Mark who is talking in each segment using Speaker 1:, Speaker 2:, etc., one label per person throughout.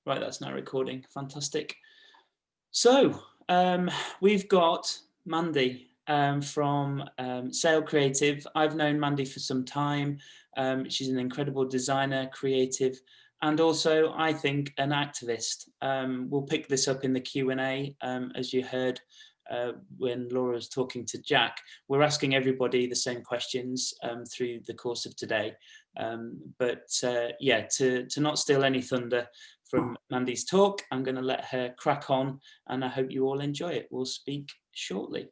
Speaker 1: Right, that's now recording. Fantastic. So we've got Mandy from Sail Creative. I've known Mandy for some time. She's an incredible designer, creative, and also, I think, an activist. We'll pick this up in the Q&A, as you heard when Laura was talking to Jack. We're asking everybody the same questions through the course of today. Yeah, to not steal any thunder from Mandy's talk, I'm going to let her crack on, and I hope you all enjoy it. We'll speak shortly.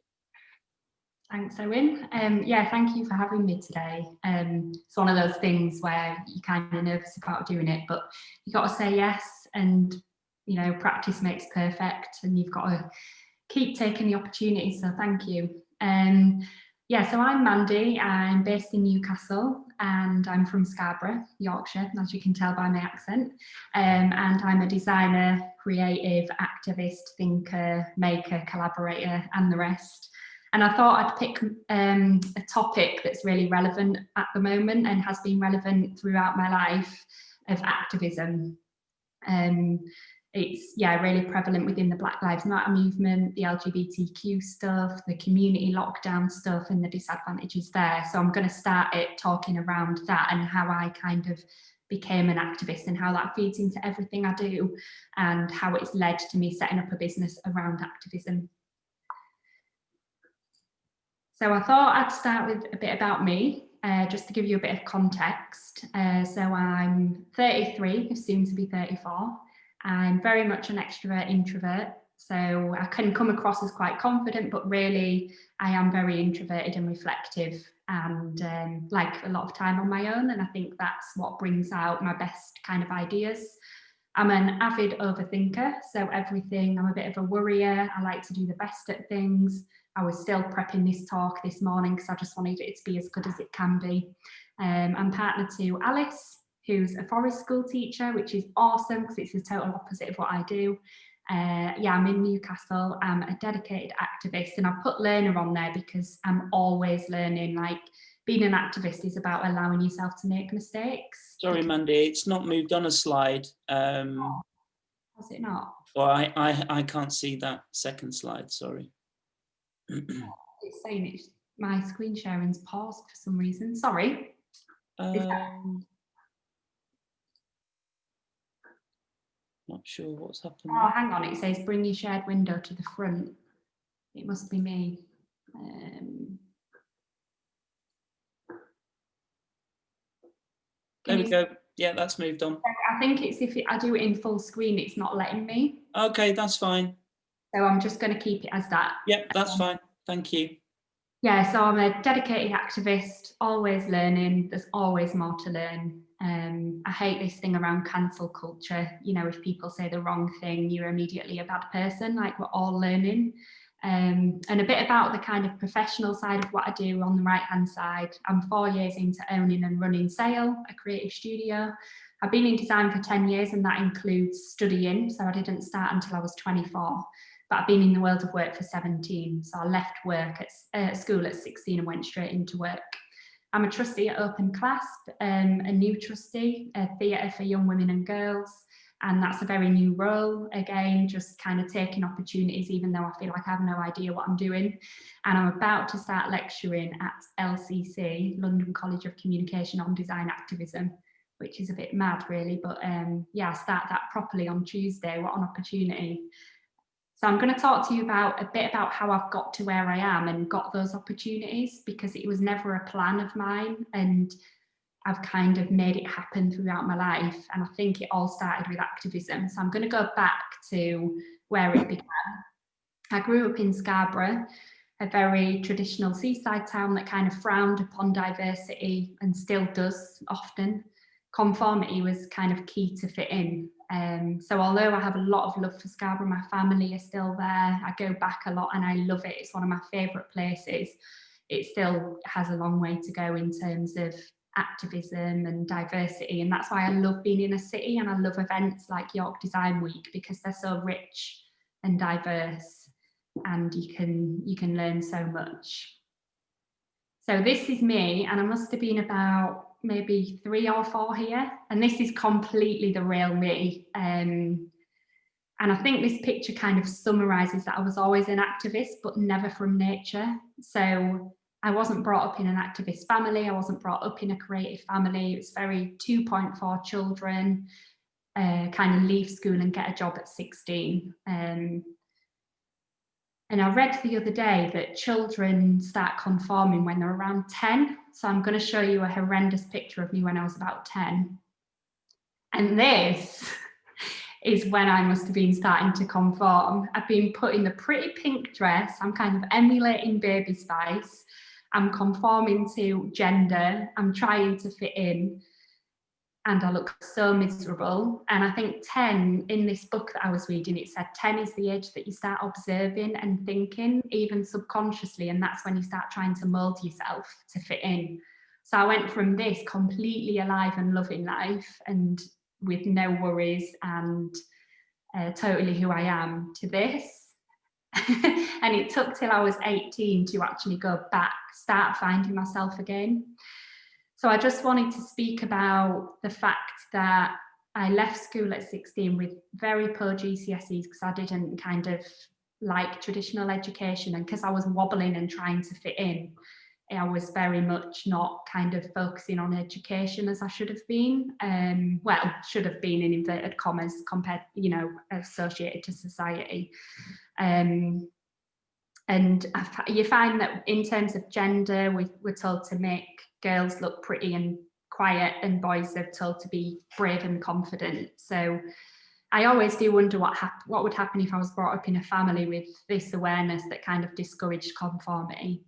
Speaker 2: Thanks, Owen. Yeah, thank you for having me today. It's one of those things where you're kind of nervous about doing it, but you've got to say yes, and you know, practice makes perfect, and you've got to keep taking the opportunity, so thank you. Yeah, so I'm Mandy, I'm based in Newcastle, and I'm from Scarborough, Yorkshire, as you can tell by my accent. And I'm a designer, creative, activist, thinker, maker, collaborator, and the rest. And I thought I'd pick a topic that's really relevant at the moment and has been relevant throughout my life, of activism. It's, yeah, really prevalent within the Black Lives Matter movement, the LGBTQ stuff, the community lockdown stuff, and the disadvantages there. So I'm going to start it talking around that and how I kind of became an activist and how that feeds into everything I do and how it's led to me setting up a business around activism. So I thought I'd start with a bit about me, just to give you a bit of context. So I'm 33, soon to be 34. I'm very much an extrovert introvert, so I can come across as quite confident, but really I am very introverted and reflective, and like a lot of time on my own, and I think that's what brings out my best kind of ideas. I'm an avid overthinker, so everything, I'm a bit of a worrier. I like to do the best at things. I was still prepping this talk this morning because I just wanted it to be as good as it can be. I'm partnered to Alice, who's a forest school teacher, which is awesome because it's the total opposite of what I do. Yeah, I'm in Newcastle. I'm a dedicated activist, and I put learner on there because I'm always learning. Like, being an activist is about allowing yourself to make mistakes.
Speaker 1: Sorry, Mandy, it's not moved on a slide.
Speaker 2: Has it not?
Speaker 1: Well, I can't see that second slide, sorry.
Speaker 2: It's saying it's, my screen sharing's paused for some reason. Sorry.
Speaker 1: Not sure what's happened.
Speaker 2: Oh, hang on, it says bring your shared window to the front. It must be me.
Speaker 1: There we go. Yeah, that's moved on.
Speaker 2: I think it's if I do it in full screen, it's not letting me.
Speaker 1: Okay, that's fine.
Speaker 2: So I'm just going to keep it as that.
Speaker 1: Yep, that's fine. Thank you.
Speaker 2: Yeah, so I'm a dedicated activist, always learning. There's always more to learn. I hate this thing around cancel culture. You know, if people say the wrong thing, you're immediately a bad person. Like, we're all learning. And a bit about the kind of professional side of what I do on the right-hand side. I'm 4 years into owning and running Sail, a creative studio. I've been in design for 10 years, and that includes studying. So I didn't start until I was 24. But I've been in the world of work for 17. So I left work at school at 16 and went straight into work. I'm a trustee at Open Clasp, a new trustee, a theatre for young women and girls. And that's a very new role, again, just kind of taking opportunities, even though I feel like I have no idea what I'm doing. And I'm about to start lecturing at LCC, London College of Communication, on design activism, which is a bit mad, really. But yeah, I start that properly on Tuesday. What an opportunity. So I'm going to talk to you about a bit about how I've got to where I am and got those opportunities, because it was never a plan of mine, and I've kind of made it happen throughout my life. And I think it all started with activism. So I'm going to go back to where it began. I grew up in Scarborough, a very traditional seaside town that kind of frowned upon diversity and still does often. Conformity was kind of key to fit in. So although I have a lot of love for Scarborough, my family is still there. I go back a lot and I love it. It's one of my favourite places. It still has a long way to go in terms of activism and diversity, and that's why I love being in a city, and I love events like York Design Week because they're so rich and diverse, and you can learn so much. So this is me, and I must have been about maybe 3 or 4 here, and this is completely the real me. And I think this picture kind of summarises that I was always an activist, but never from nature. So I wasn't brought up in an activist family. I wasn't brought up in a creative family. It was very 2.4 children, kind of leave school and get a job at 16. And I read the other day that children start conforming when they're around 10. So I'm going to show you a horrendous picture of me when I was about 10. And this is when I must have been starting to conform. I've been put in the pretty pink dress. I'm kind of emulating Baby Spice. I'm conforming to gender. I'm trying to fit in. And I look so miserable. And I think 10, in this book that I was reading, it said 10 is the age that you start observing and thinking, even subconsciously, and that's when you start trying to mold yourself to fit in. So I went from this completely alive and loving life and with no worries and totally who I am, to this. And it took till I was 18 to actually go back, start finding myself again. So I just wanted to speak about the fact that I left school at 16 with very poor GCSEs because I didn't kind of like traditional education, and because I was wobbling and trying to fit in, I was very much not kind of focusing on education as I should have been. Well, should have been in inverted commas compared, you know, associated to society. And you find that in terms of gender, we're told to make girls look pretty and quiet, and boys are told to be brave and confident. So I always do wonder what would happen if I was brought up in a family with this awareness that kind of discouraged conformity.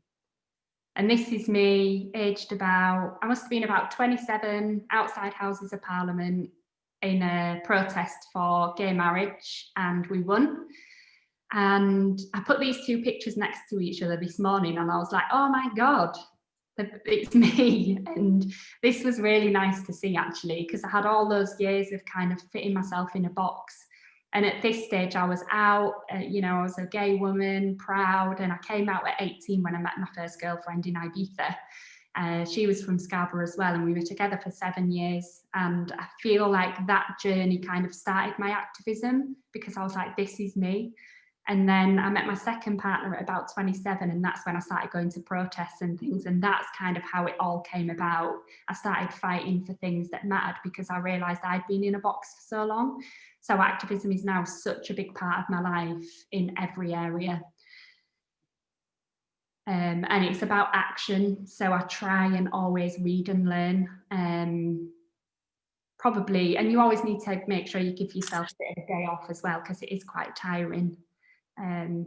Speaker 2: And this is me, aged about, I must have been about 27, outside Houses of Parliament in a protest for gay marriage, and we won. And I put these two pictures next to each other this morning, and I was like, oh my God, it's me. And this was really nice to see, actually, because I had all those years of kind of fitting myself in a box. And at this stage, I was out, you know, I was a gay woman, proud, and I came out at 18 when I met my first girlfriend in Ibiza. She was from Scarborough as well, and we were together for 7 years. And I feel like that journey kind of started my activism, because I was like, this is me. And then I met my second partner at about 27, and that's when I started going to protests and things, and that's kind of how it all came about. I started fighting for things that mattered because I realised I'd been in a box for so long. So activism is now such a big part of my life in every area. And it's about action, so I try and always read and learn. Probably, and you always need to make sure you give yourself a bit of a day off as well, because it is quite tiring.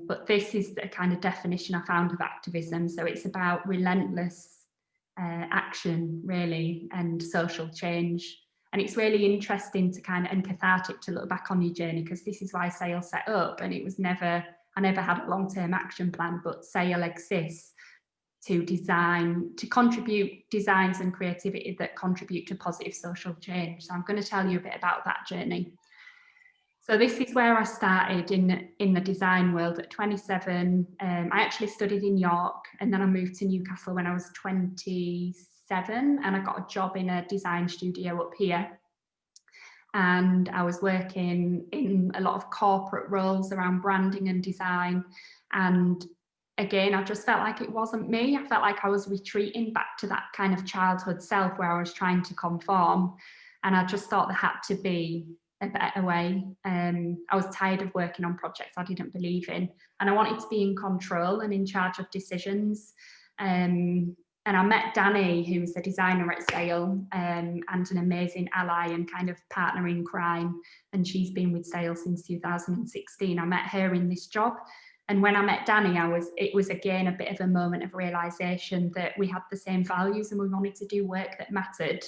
Speaker 2: But this is the kind of definition I found of activism. So it's about relentless action, really, and social change. And it's really interesting to kind of, and cathartic to look back on your journey, because this is why SAIL set up. And it was never, I never had a long-term action plan, but SAIL exists to design, to contribute designs and creativity that contribute to positive social change. So I'm going to tell you a bit about that journey. So this is where I started in the design world at 27. I actually studied in York, and then I moved to Newcastle when I was 27, and I got a job in a design studio up here. And I was working in a lot of corporate roles around branding and design. And again, I just felt like it wasn't me. I felt like I was retreating back to that kind of childhood self where I was trying to conform. And I just thought there had to be a better way. I was tired of working on projects I didn't believe in, and I wanted to be in control and in charge of decisions. And I met Danny, who was the designer at SAIL, and an amazing ally and kind of partner in crime. And she's been with SAIL since 2016. I met her in this job. And when I met Danny, it was again a bit of a moment of realization that we had the same values and we wanted to do work that mattered.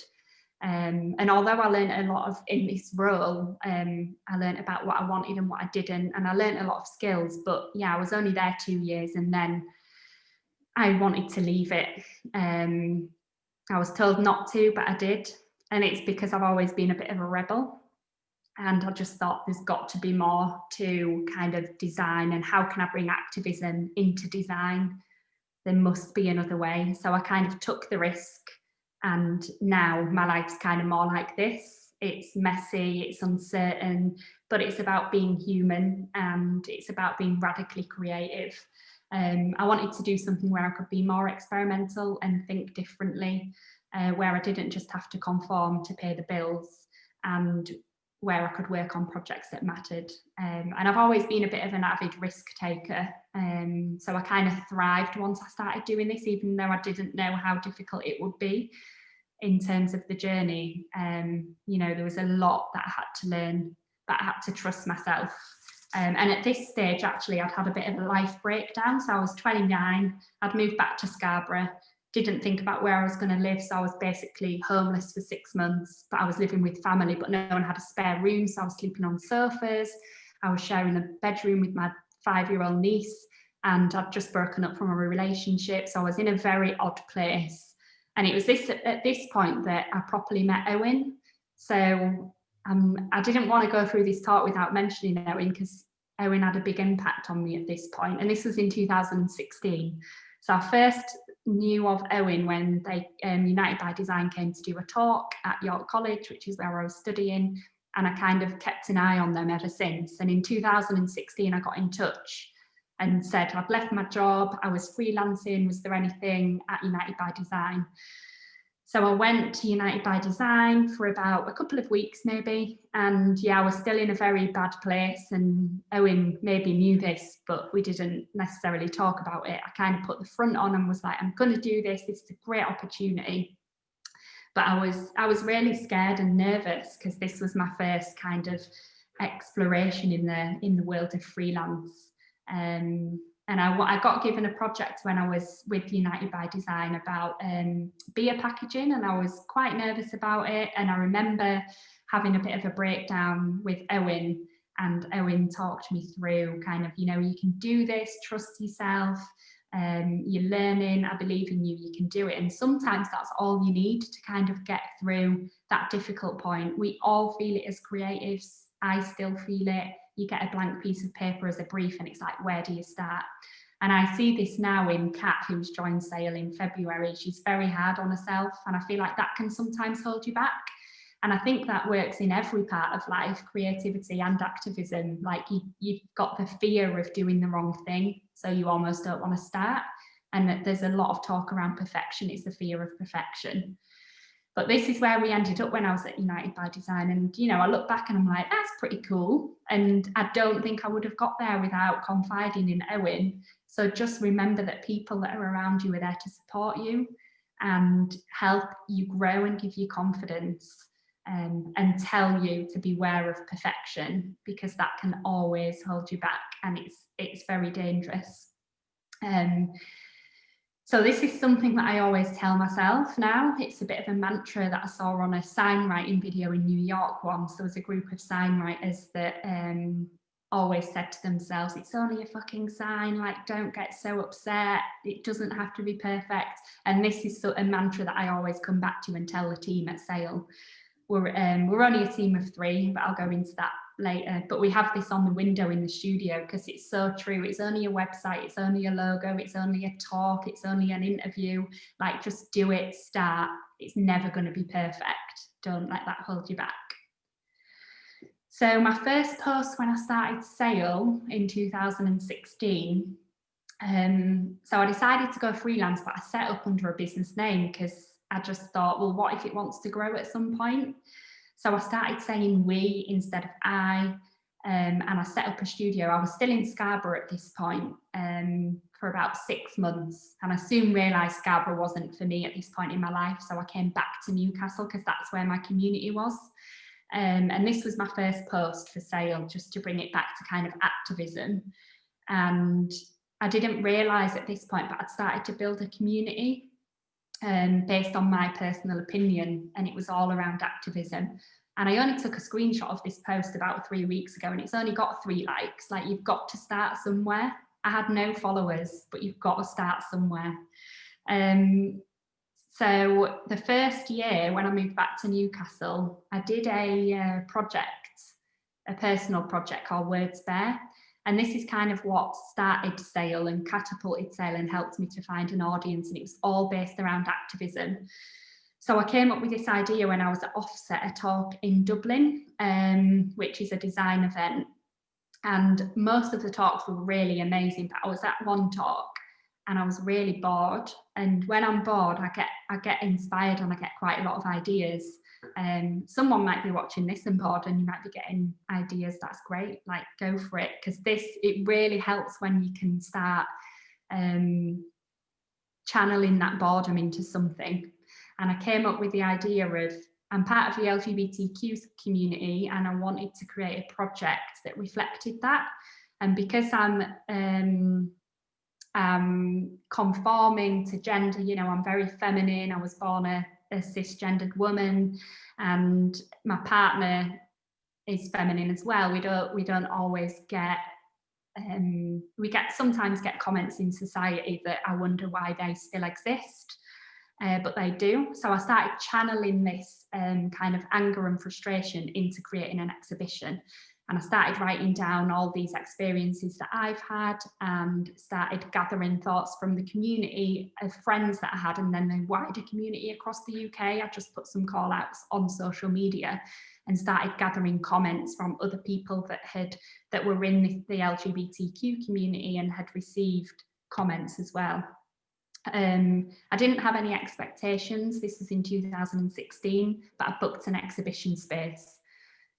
Speaker 2: And although I learned a lot in this role, I learned about what I wanted and what I didn't, and I learned a lot of skills. But yeah, I was only there 2 years, and then I wanted to leave it. I was told not to, but I did, and it's because I've always been a bit of a rebel. And I just thought there's got to be more to kind of design, and how can I bring activism into design? There must be another way. So I kind of took the risk. And now my life's kind of more like this. It's messy, it's uncertain, but it's about being human and it's about being radically creative. I wanted to do something where I could be more experimental and think differently, where I didn't just have to conform to pay the bills, and where I could work on projects that mattered. And I've always been a bit of an avid risk taker. So I kind of thrived once I started doing this, even though I didn't know how difficult it would be in terms of the journey. You know, there was a lot that I had to learn, but I had to trust myself. And at this stage, actually, I'd had a bit of a life breakdown. So I was 29, I'd moved back to Scarborough, didn't think about where I was going to live. So I was basically homeless for 6 months, but I was living with family, but no one had a spare room. So I was sleeping on sofas. I was sharing a bedroom with my 5-year-old niece, and I'd just broken up from a relationship. So I was in a very odd place. And it was at this point that I properly met Owen. So I didn't want to go through this talk without mentioning Owen, because Owen had a big impact on me at this point. And this was in 2016. So I first knew of Owen when they United by Design came to do a talk at York College, which is where I was studying. And I kind of kept an eye on them ever since. And in 2016, I got in touch and said I'd left my job, I was freelancing, was there anything at United by Design? So I went to United by Design for about a couple of weeks maybe, and yeah, I was still in a very bad place, and Owen maybe knew this, but we didn't necessarily talk about it. I kind of put the front on and was like, I'm going to do this, this is a great opportunity. But I was really scared and nervous, because this was my first kind of exploration in the world of freelance. And I got given a project when I was with United by Design about beer packaging, and I was quite nervous about it. And I remember having a bit of a breakdown with Owen, and Owen talked me through kind of, you know, you can do this, trust yourself, you're learning, I believe in you, you can do it. And sometimes that's all you need to kind of get through that difficult point. We all feel it as creatives. I still feel it. You get a blank piece of paper as a brief and it's like, where do you start? And I see this now in Kat, who's joined Sale in February. She's very hard on herself, and I feel like that can sometimes hold you back. And I think that works in every part of life, creativity and activism. Like you've got the fear of doing the wrong thing, so you almost don't want to start. And that there's a lot of talk around perfection. It's the fear of perfection. But this is where we ended up when I was at United by Design. And, you know, I look back and I'm like, that's pretty cool. And I don't think I would have got there without confiding in Owen. So just remember that people that are around you are there to support you and help you grow and give you confidence, and tell you to beware of perfection, because that can always hold you back, and it's very dangerous. So this is something that I always tell myself now. It's a bit of a mantra that I saw on a sign writing video in New York once. There was a group of sign writers that always said to themselves, it's only a fucking sign, like, don't get so upset, it doesn't have to be perfect. And this is a mantra that I always come back to and tell the team at Sale. We're only a team of 3, but I'll go into that later. But we have this on the window in the studio because it's so true. It's only a website, it's only a logo, it's only a talk, it's only an interview. Like, just do it, start. It's never going to be perfect. Don't let that hold you back. So my first post when I started Sale in 2016, so I decided to go freelance, but I set up under a business name because I just thought, well, what if it wants to grow at some point? So I started saying we instead of I, and I set up a studio. I was still in Scarborough at this point for about 6 months, and I soon realised Scarborough wasn't for me at this point in my life, so I came back to Newcastle because that's where my community was. And this was my first post for Sale, just to bring it back to kind of activism. And I didn't realise at this point, but I'd started to build a community based on my personal opinion, and it was all around activism. And I only took a screenshot of this post about 3 weeks ago, and it's only got 3 likes. Like, you've got to start somewhere. I had no followers, but you've got to start somewhere. So the first year when I moved back to Newcastle, I did a personal project called Words Bear. And this is kind of what started Sale and catapulted Sale and helped me to find an audience. And it was all based around activism. So I came up with this idea when I was at Offset, a talk in Dublin, which is a design event. And most of the talks were really amazing, but I was at one talk and I was really bored. And when I'm bored, I get inspired and I get quite a lot of ideas. Someone might be watching this and bored, and you might be getting ideas. That's great, like go for it, because it really helps when you can start channeling that boredom into something. And I came up with the idea of, I'm part of the LGBTQ community and I wanted to create a project that reflected that. And because I'm conforming to gender, you know, I'm very feminine. I was born a cisgendered woman, and my partner is feminine as well. We don't always get sometimes get comments in society that I wonder why they still exist. But they do. So I started channeling this kind of anger and frustration into creating an exhibition. And I started writing down all these experiences that I've had, and started gathering thoughts from the community of friends that I had, and then the wider community across the UK. I just put some call outs on social media and started gathering comments from other people that were in the LGBTQ community and had received comments as well. I didn't have any expectations. This was in 2016, but I booked an exhibition space,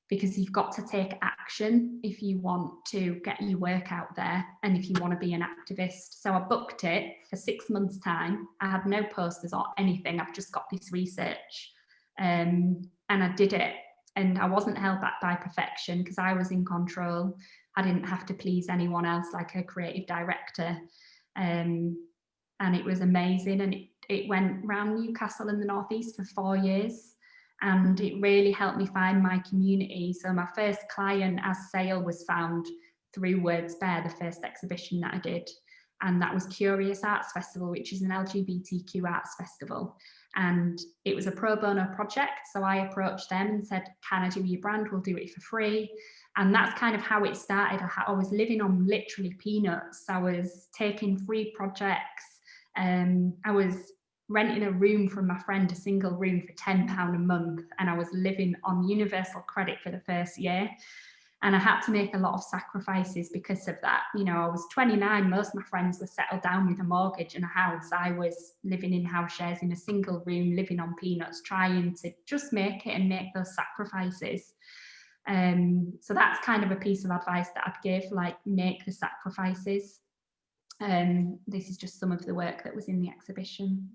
Speaker 2: because you've got to take action if you want to get your work out there and if you want to be an activist. So I booked it for 6 months' time. I had no posters or anything. I've just got this research, and I did it. And I wasn't held back by perfection because I was in control. I didn't have to please anyone else like a creative director. And it was amazing. And it went around Newcastle and the Northeast for 4 years. And it really helped me find my community. So my first client as sale was found through Words Bear, the first exhibition that I did. And that was Curious Arts Festival, which is an LGBTQ arts festival. And it was a pro bono project. So I approached them and said, can I do your brand? We'll do it for free. And that's kind of how it started. I was living on literally peanuts. I was taking free projects. I was renting a room from my friend, a single room, for £10 a month. And I was living on universal credit for the first year. And I had to make a lot of sacrifices because of that. You know, I was 29, most of my friends were settled down with a mortgage and a house. I was living in house shares in a single room, living on peanuts, trying to just make it and make those sacrifices. So that's kind of a piece of advice that I'd give, like, make the sacrifices. This is just some of the work that was in the exhibition.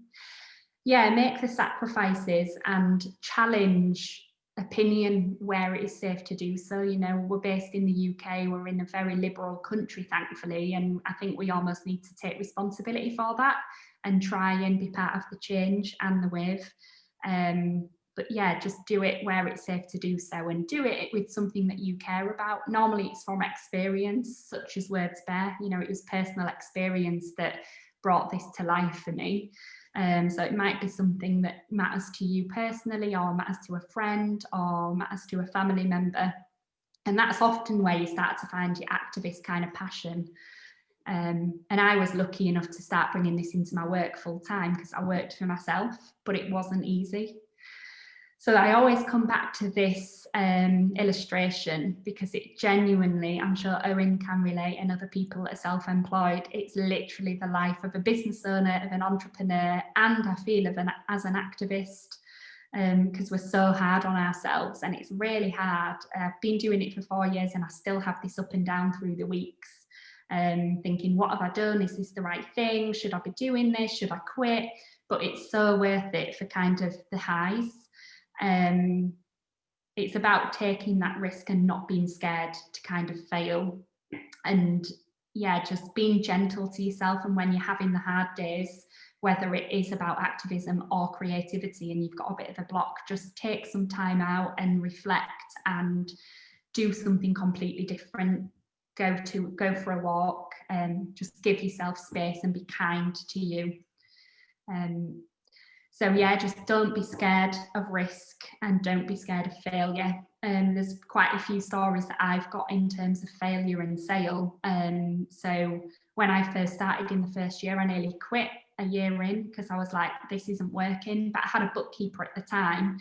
Speaker 2: Yeah, make the sacrifices and challenge opinion where it is safe to do so. You know, we're based in the UK, we're in a very liberal country, thankfully, and I think we almost need to take responsibility for that and try and be part of the change and the wave. But yeah, just do it where it's safe to do so, and do it with something that you care about. Normally it's from experience, such as Words Bear. You know, it was personal experience that brought this to life for me. So it might be something that matters to you personally, or matters to a friend, or matters to a family member. And that's often where you start to find your activist kind of passion. And I was lucky enough to start bringing this into my work full time, because I worked for myself, but it wasn't easy. So I always come back to this illustration, because it genuinely, I'm sure Owen can relate, and other people that are self-employed, it's literally the life of a business owner, of an entrepreneur, and I feel as an activist, because we're so hard on ourselves, and it's really hard. I've been doing it for 4 years and I still have this up and down through the weeks, thinking, what have I done? Is this the right thing? Should I be doing this? Should I quit? But it's so worth it for kind of the highs. It's about taking that risk and not being scared to kind of fail, and yeah, just being gentle to yourself. And when you're having the hard days, whether it is about activism or creativity, and you've got a bit of a block, just take some time out and reflect and do something completely different. Go for a walk, and just give yourself space and be kind to you. So yeah, just don't be scared of risk and don't be scared of failure. There's quite a few stories that I've got in terms of failure and sale. So when I first started in the first year, I nearly quit. a year in because I was like, this isn't working. But I had a bookkeeper at the time,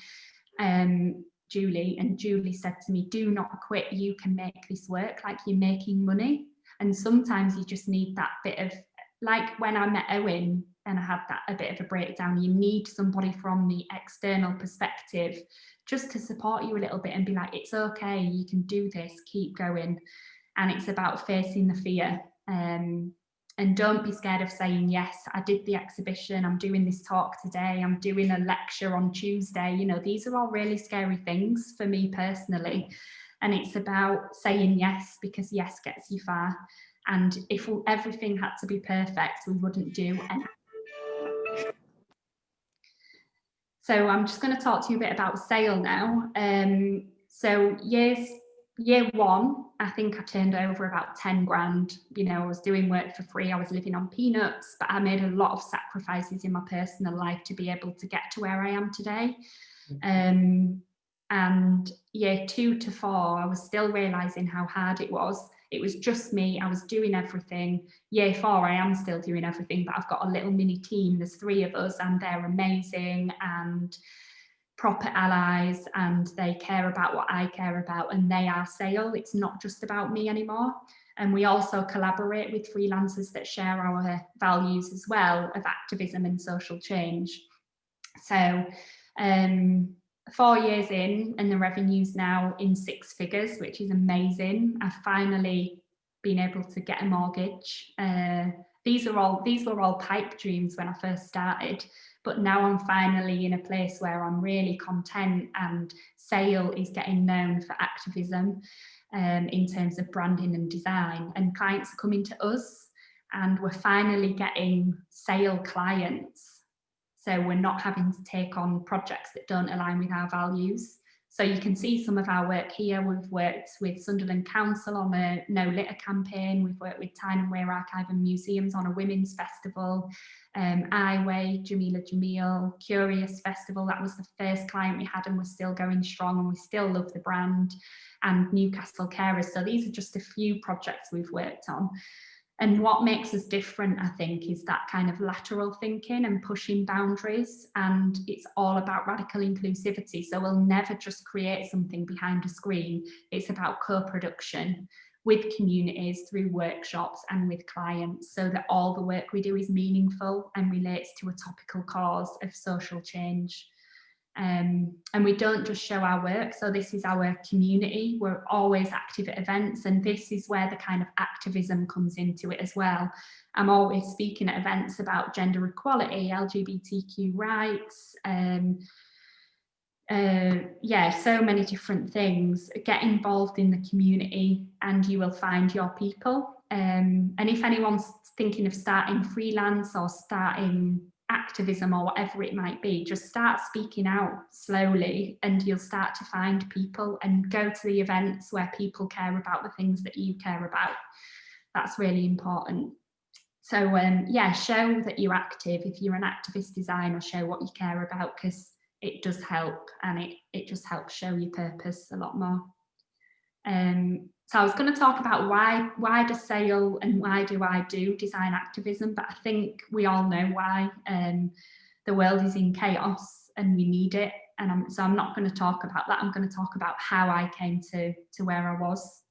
Speaker 2: Julie, and Julie said to me, do not quit, you can make this work, like you're making money. And sometimes you just need that bit of, like when I met Owen and I had that a bit of a breakdown, you need somebody from the external perspective just to support you a little bit and be like, it's okay, you can do this, keep going. And it's about facing the fear. And don't be scared of saying, yes, I did the exhibition, I'm doing this talk today, I'm doing a lecture on Tuesday. You know, these are all really scary things for me personally. And it's about saying yes, because yes gets you far. And if everything had to be perfect, we wouldn't do anything. So I'm just going to talk to you a bit about sale now. So year one, I think I turned over about 10 grand. You know, I was doing work for free, I was living on peanuts, but I made a lot of sacrifices in my personal life to be able to get to where I am today. And year 2 to 4, I was still realizing how hard it was. It was just me, I was doing everything. Year 4, I am still doing everything, but I've got a little mini team. There's 3 of us and they're amazing and proper allies, and they care about what I care about, and they are sale. It's not just about me anymore. And we also collaborate with freelancers that share our values as well of activism and social change. So 4 years in, and the revenue's now in 6 figures, which is amazing. I've finally been able to get a mortgage. These were all pipe dreams when I first started, but now I'm finally in a place where I'm really content, and sale is getting known for activism in terms of branding and design, and clients are coming to us, and we're finally getting sale clients. So we're not having to take on projects that don't align with our values. So you can see some of our work here. We've worked with Sunderland Council on a no litter campaign. We've worked with Tyne and Wear Archive and Museums on a women's festival. Iway, Jamila Jamil, Curious Festival, that was the first client we had, and we're still going strong, and we still love the brand. And Newcastle Carers. So these are just a few projects we've worked on. And what makes us different, I think, is that kind of lateral thinking and pushing boundaries. And it's all about radical inclusivity. So we'll never just create something behind a screen. It's about co-production with communities, through workshops and with clients, so that all the work we do is meaningful and relates to a topical cause of social change. And we don't just show our work. So this is our community. We're always active at events, and this is where the kind of activism comes into it as well. I'm always speaking at events about gender equality, LGBTQ rights, yeah, so many different things. Get involved in the community and you will find your people. And if anyone's thinking of starting freelance or starting activism or whatever it might be, just start speaking out slowly and you'll start to find people, and go to the events where people care about the things that you care about. That's really important. So yeah, show that you're active. If you're an activist designer, show what you care about, because it does help, and it just helps show your purpose a lot more. So I was going to talk about why does sale and why do I do design activism, but I think we all know why. The world is in chaos and we need it, and so I'm not going to talk about that. I'm going to talk about how I came to where I was.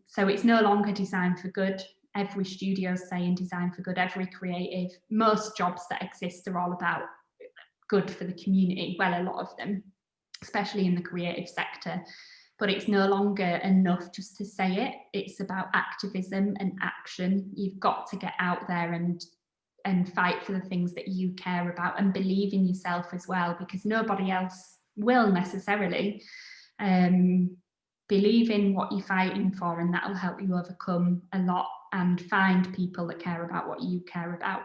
Speaker 2: So it's no longer design for good. Every studio's saying design for good, every creative. Most jobs that exist are all about good for the community, well, a lot of them, especially in the creative sector. But it's no longer enough just to say it. It's about activism and action. You've got to get out there and fight for the things that you care about, and believe in yourself as well, because nobody else will necessarily. Believe in what you're fighting for, and that'll help you overcome a lot and find people that care about what you care about.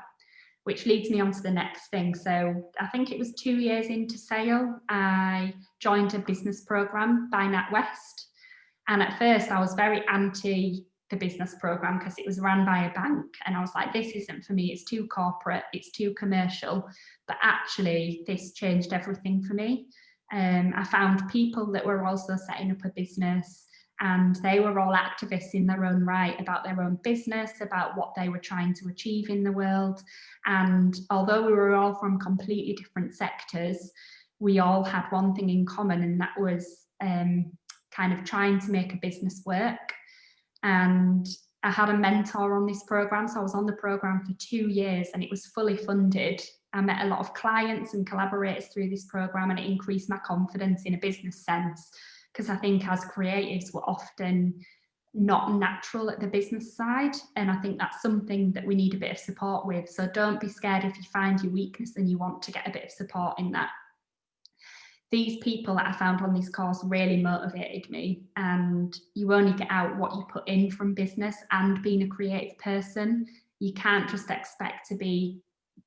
Speaker 2: Which leads me on to the next thing. So I think it was 2 years into sale, I joined a business program by NatWest. And at first I was very anti the business program because it was run by a bank. And I was like, this isn't for me, it's too corporate, it's too commercial. But actually this changed everything for me. I found people that were also setting up a business. and they were all activists in their own right about their own business, about what they were trying to achieve in the world. And although we were all from completely different sectors, we all had one thing in common, and that was kind of trying to make a business work. And I had a mentor on this program, so I was on the program for 2 years and it was fully funded. I met a lot of clients and collaborators through this program, and it increased my confidence in a business sense, because I think as creatives we're often not natural at the business side, and I think that's something that we need a bit of support with. So don't be scared if you find your weakness and you want to get a bit of support in that. These people that I found on this course really motivated me, and you only get out what you put in from business and being a creative person. You can't just expect to be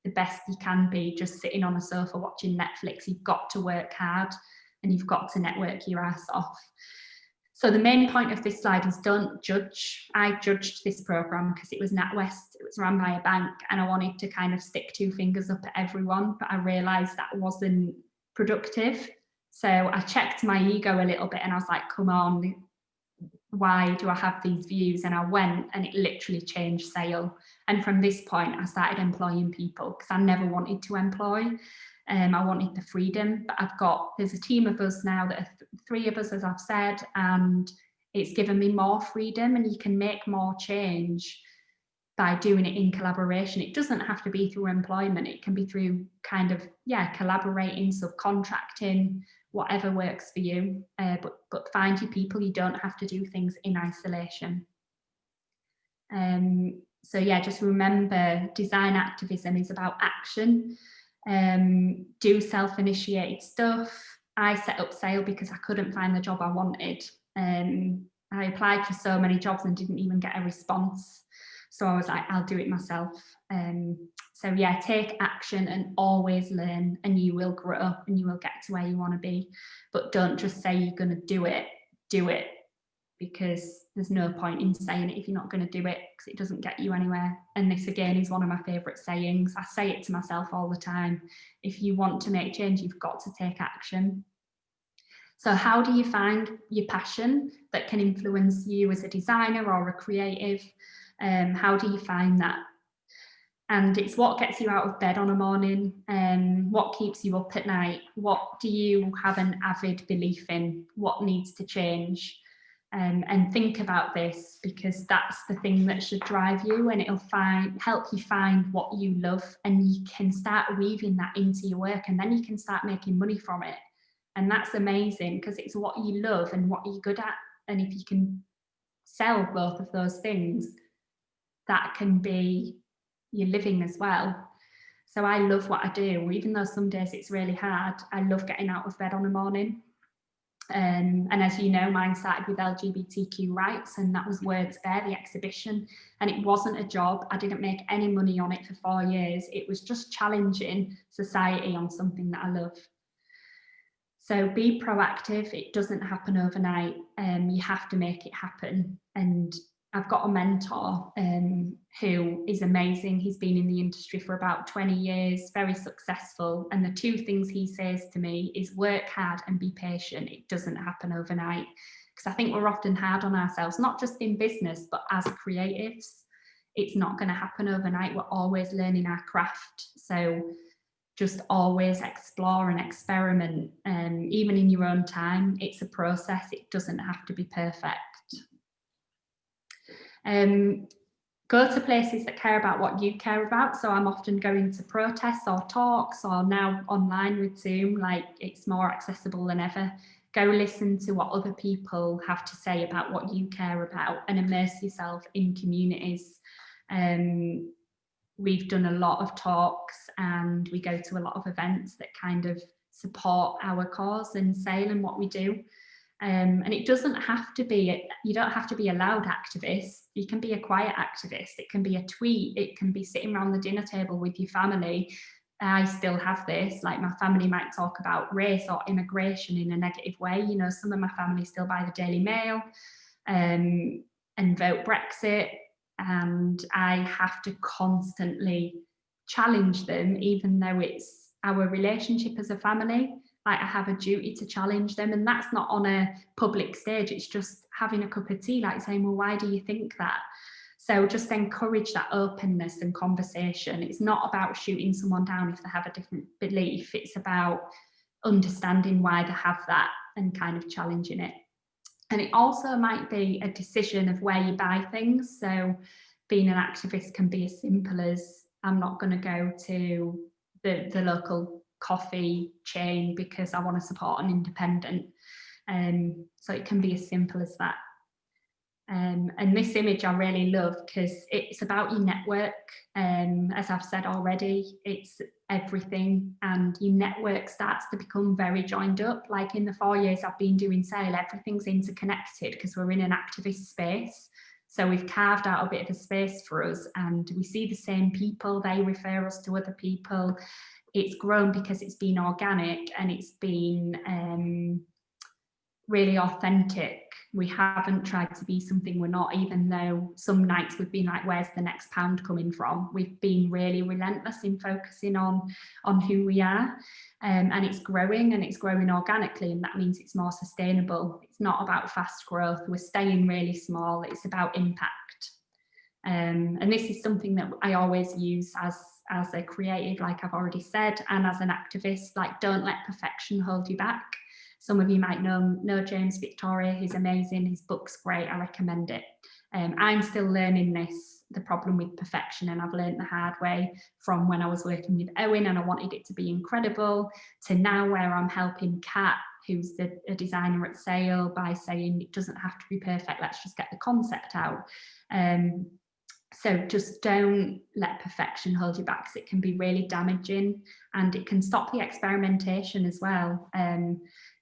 Speaker 2: the best you can be just sitting on a sofa watching Netflix. You've got to work hard and you've got to network your ass off. So the main point of this slide is don't judge. I judged this program because it was NatWest, it was run by a bank, and I wanted to kind of stick 2 fingers up at everyone, but I realised that wasn't productive. So I checked my ego a little bit and I was like, come on, why do I have these views? And I went, and it literally changed sale. And from this point, I started employing people, because I never wanted to employ. I wanted the freedom, but there's a team of us now that are 3 of us, as I've said, and it's given me more freedom, and you can make more change by doing it in collaboration. It doesn't have to be through employment. It can be through kind of, collaborating, subcontracting, whatever works for you, but find your people. You don't have to do things in isolation. So just remember, design activism is about action. Do self-initiated stuff. I set up Sale because I couldn't find the job I wanted. I applied for so many jobs and didn't even get a response. So I was like, I'll do it myself. So take action and always learn, and you will grow and you will get to where you want to be. But don't just say you're going to do it, because there's no point in saying it if you're not going to do it, because it doesn't get you anywhere. And this again is one of my favourite sayings. I say it to myself all the time. If you want to make change, you've got to take action. So how do you find your passion that can influence you as a designer or a creative? How do you find that? And it's what gets you out of bed on a morning, what keeps you up at night, what do you have an avid belief in, what needs to change? And think about this, because that's the thing that should drive you, and it'll help you find what you love, and you can start weaving that into your work, and then you can start making money from it. And that's amazing, because it's what you love and what you're good at. And if you can sell both of those things, that can be your living as well. So I love what I do, even though some days it's really hard. I love getting out of bed on a morning. And as you know, mine started with LGBTQ rights, and that was Words Fair, the exhibition. And it wasn't a job. I didn't make any money on it for 4 years. It was just challenging society on something that I love. So be proactive. It doesn't happen overnight. You have to make it happen. And I've got a mentor who is amazing. He's been in the industry for about 20 years, very successful. And the 2 things he says to me is work hard and be patient. It doesn't happen overnight. Because I think we're often hard on ourselves, not just in business, but as creatives. It's not going to happen overnight. We're always learning our craft. So just always explore and experiment. Even in your own time, it's a process. It doesn't have to be perfect. Go to places that care about what you care about. So I'm often going to protests or talks, or now online with Zoom, like it's more accessible than ever. Go listen to what other people have to say about what you care about, and immerse yourself in communities. We've done a lot of talks, and we go to a lot of events that kind of support our cause and Sale and what we do. And it doesn't have to be, you don't have to be a loud activist. You can be a quiet activist. It can be a tweet. It can be sitting around the dinner table with your family. I still have this, like my family might talk about race or immigration in a negative way. You know, some of my family still buy the Daily Mail and vote Brexit. And I have to constantly challenge them, even though it's our relationship as a family. like I have a duty to challenge them, and that's not on a public stage. It's just having a cup of tea, like saying, well, why do you think that? So just encourage that openness and conversation. It's not about shooting someone down if they have a different belief. It's about understanding why they have that and kind of challenging it. And it also might be a decision of where you buy things. So being an activist can be as simple as, I'm not going to go to the local coffee chain because I want to support an independent. So it can be as simple as that. And this image I really love because it's about your network. As I've said already, it's everything, and your network starts to become very joined up. Like in the 4 years I've been doing sale, everything's interconnected because we're in an activist space. So we've carved out a bit of a space for us, and we see the same people, they refer us to other people. It's grown because it's been organic and it's been really authentic. We haven't tried to be something we're not, even though some nights we've been like, where's the next pound coming from? We've been really relentless in focusing on who we are, and it's growing, and it's growing organically, and that means it's more sustainable. It's not about fast growth. We're staying really small. It's about impact. And this is something that I always use as a creative, like I've already said, and as an activist, like, don't let perfection hold you back. Some of you might know James Victoria. He's amazing. His book's great. I recommend it. I'm still learning the problem with perfection, and I've learned the hard way from when I was working with Owen and I wanted it to be incredible, to now where I'm helping Kat, who's a designer at Sale, by saying it doesn't have to be perfect. Let's just get the concept out. So just don't let perfection hold you back, because it can be really damaging, and it can stop the experimentation as well.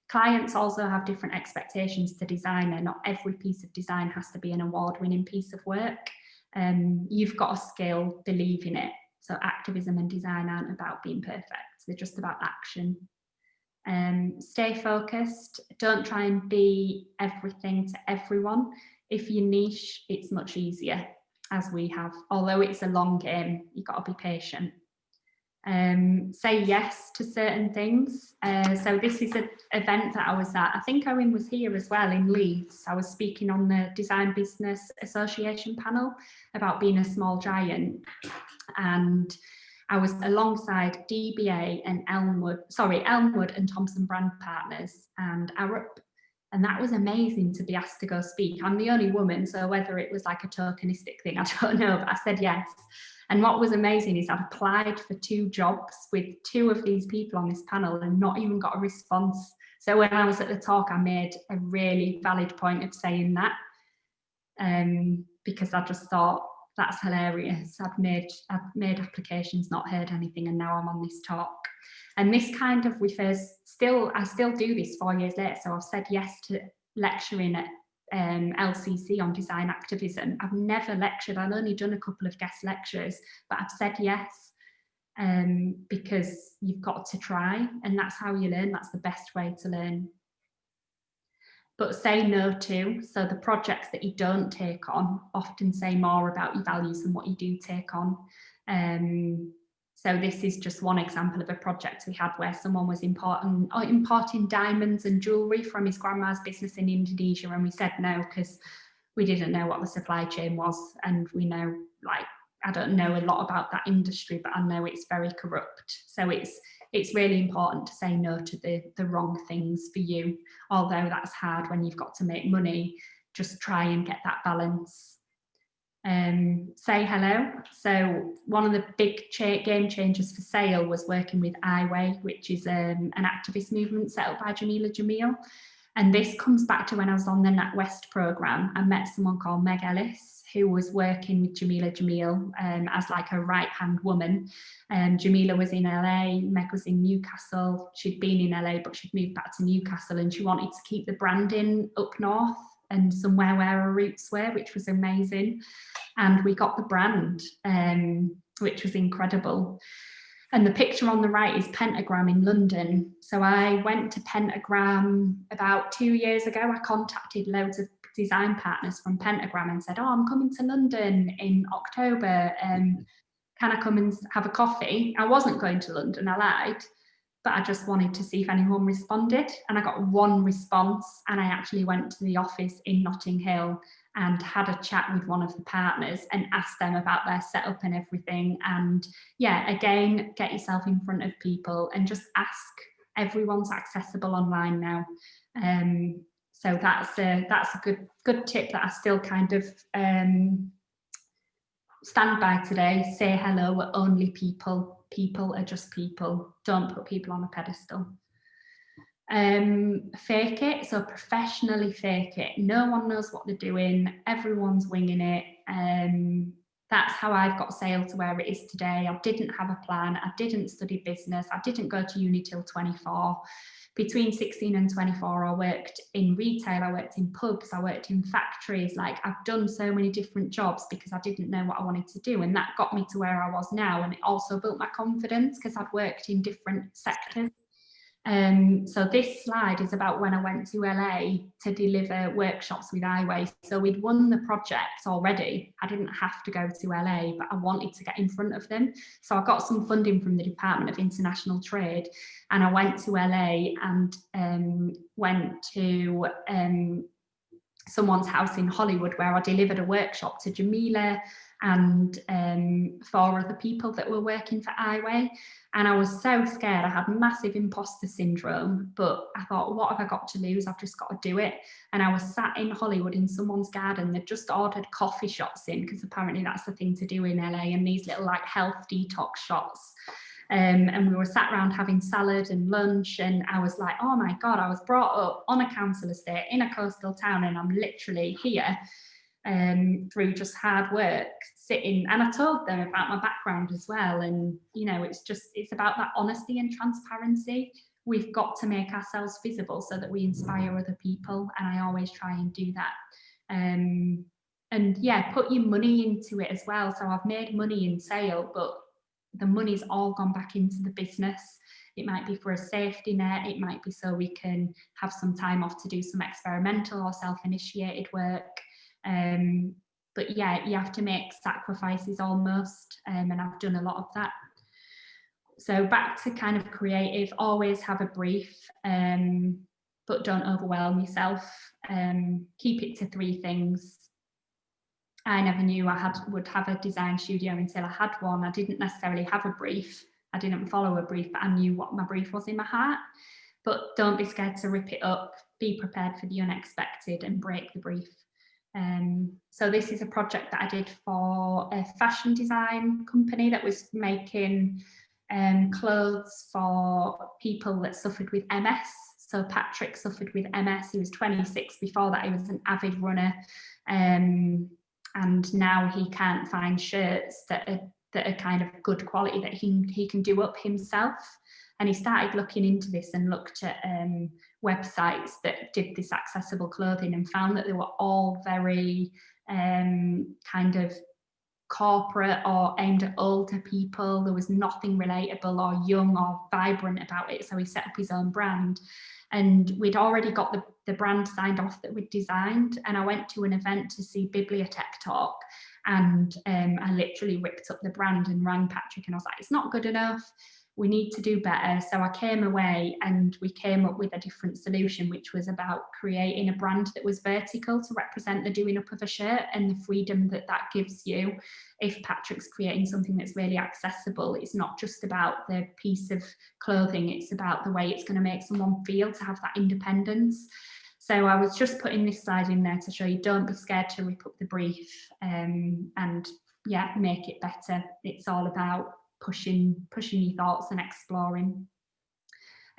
Speaker 2: Clients also have different expectations to designer. Not every piece of design has to be an award-winning piece of work. You've got a skill, believe in it. So activism and design aren't about being perfect. They're just about action. Stay focused. Don't try and be everything to everyone. If you niche, it's much easier, as we have. Although it's a long game, you've got to be patient. Say yes to certain things. So this is an event that I was at. I think Owen was here as well in Leeds. I was speaking on the Design Business Association panel about being a small giant, and I was alongside DBA and Elmwood and Thompson Brand Partners and Arup. And that was amazing to be asked to go speak. I'm the only woman, so whether it was like a tokenistic thing, I don't know, but I said yes. And what was amazing is I'd applied for 2 jobs with 2 of these people on this panel and not even got a response. So when I was at the talk, I made a really valid point of saying that, because I just thought, that's hilarious. I've made applications, not heard anything, and now I'm on this talk. And this kind of refers, I still do this 4 years later. So I've said yes to lecturing at LCC on design activism. I've never lectured. I've only done a couple of guest lectures, but I've said yes, because you've got to try, and that's how you learn. That's the best way to learn. But say no to. So the projects that you don't take on often say more about your values than what you do take on. So this is just one example of a project we had where someone was importing diamonds and jewellery from his grandma's business in Indonesia, and we said no because we didn't know what the supply chain was, and we know, like, I don't know a lot about that industry, but I know it's very corrupt. So it's really important to say no to the wrong things for you, although that's hard when you've got to make money. Just try and get that balance. Say hello. So one of the big game changers for Sale was working with iWay, which is an activist movement set up by Jamila Jamil. And this comes back to when I was on the NatWest programme. I met someone called Meg Ellis, who was working with Jamila Jamil as like a right-hand woman. Jamila was in LA, Meg was in Newcastle. She'd been in LA, but she'd moved back to Newcastle, and she wanted to keep the branding up north and somewhere where her roots were, which was amazing. And we got the brand, which was incredible. And the picture on the right is Pentagram in London. So I went to Pentagram about 2 years ago. I contacted loads of design partners from Pentagram and said, oh, I'm coming to London in October. Can I come and have a coffee? I wasn't going to London, I lied. but I just wanted to see if anyone responded, and I got one response, and I actually went to the office in Notting Hill and had a chat with one of the partners and asked them about their setup and everything. And yeah, again, get yourself in front of people and just ask. Everyone's accessible online now. So that's a good tip that I still kind of stand by today. Say hello, we're only people. People are just people. Don't put people on a pedestal. Fake it, so professionally fake it. No one knows what they're doing. Everyone's winging it. That's how I've got Sale to where it is today. I didn't have a plan. I didn't study business. I didn't go to uni till 24. Between 16 and 24, I worked in retail, I worked in pubs, I worked in factories. Like, I've done so many different jobs because I didn't know what I wanted to do. And that got me to where I was now. And it also built my confidence because I'd worked in different sectors. So this slide is about when I went to LA to deliver workshops with Highway. So we'd won the projects already. I didn't have to go to LA, but I wanted to get in front of them. So I got some funding from the Department of International Trade, and I went to LA and went to someone's house in Hollywood where I delivered a workshop to Jamila and 4 other people that were working for Highway. And I was so scared. I had massive imposter syndrome, but I thought, what have I got to lose? I've just got to do it. And I was sat in Hollywood in someone's garden. They'd just ordered coffee shots in, because apparently that's the thing to do in LA, and these little like health detox shots. And we were sat around having salad and lunch, and I was like, oh my God, I was brought up on a council estate in a coastal town, and I'm literally here through just hard work, sitting. And I told them about my background as well. And, you know, it's about that honesty and transparency. We've got to make ourselves visible so that we inspire other people. And I always try and do that. And yeah, put your money into it as well. So I've made money in Sale, but the money's all gone back into the business. It might be for a safety net. It might be so we can have some time off to do some experimental or self-initiated work. But yeah, you have to make sacrifices almost, and I've done a lot of that. So back to kind of creative, always have a brief, but don't overwhelm yourself. Keep it to 3 things. I never knew I would have a design studio until I had one. I didn't necessarily have a brief. I didn't follow a brief, but I knew what my brief was in my heart. But don't be scared to rip it up. Be prepared for the unexpected and break the brief. So this is a project that I did for a fashion design company that was making clothes for people that suffered with MS. So Patrick suffered with MS. He was 26. Before that, he was an avid runner. And now he can't find shirts that are kind of good quality that he can do up himself. And he started looking into this and looked at websites that did this accessible clothing, and found that they were all very kind of corporate or aimed at older people. There was nothing relatable or young or vibrant about it. So he set up his own brand. And we'd already got the brand signed off that we'd designed. And I went to an event to see Bibliotech talk. And I literally ripped up the brand and rang Patrick, and I was like, it's not good enough. We need to do better. So I came away and we came up with a different solution, which was about creating a brand that was vertical to represent the doing up of a shirt and the freedom that gives you. If Patrick's creating something that's really accessible, it's not just about the piece of clothing, it's about the way it's going to make someone feel, to have that independence. So I was just putting this slide in there to show you, don't be scared to rip up the brief and yeah, make it better. It's all about pushing your thoughts and exploring.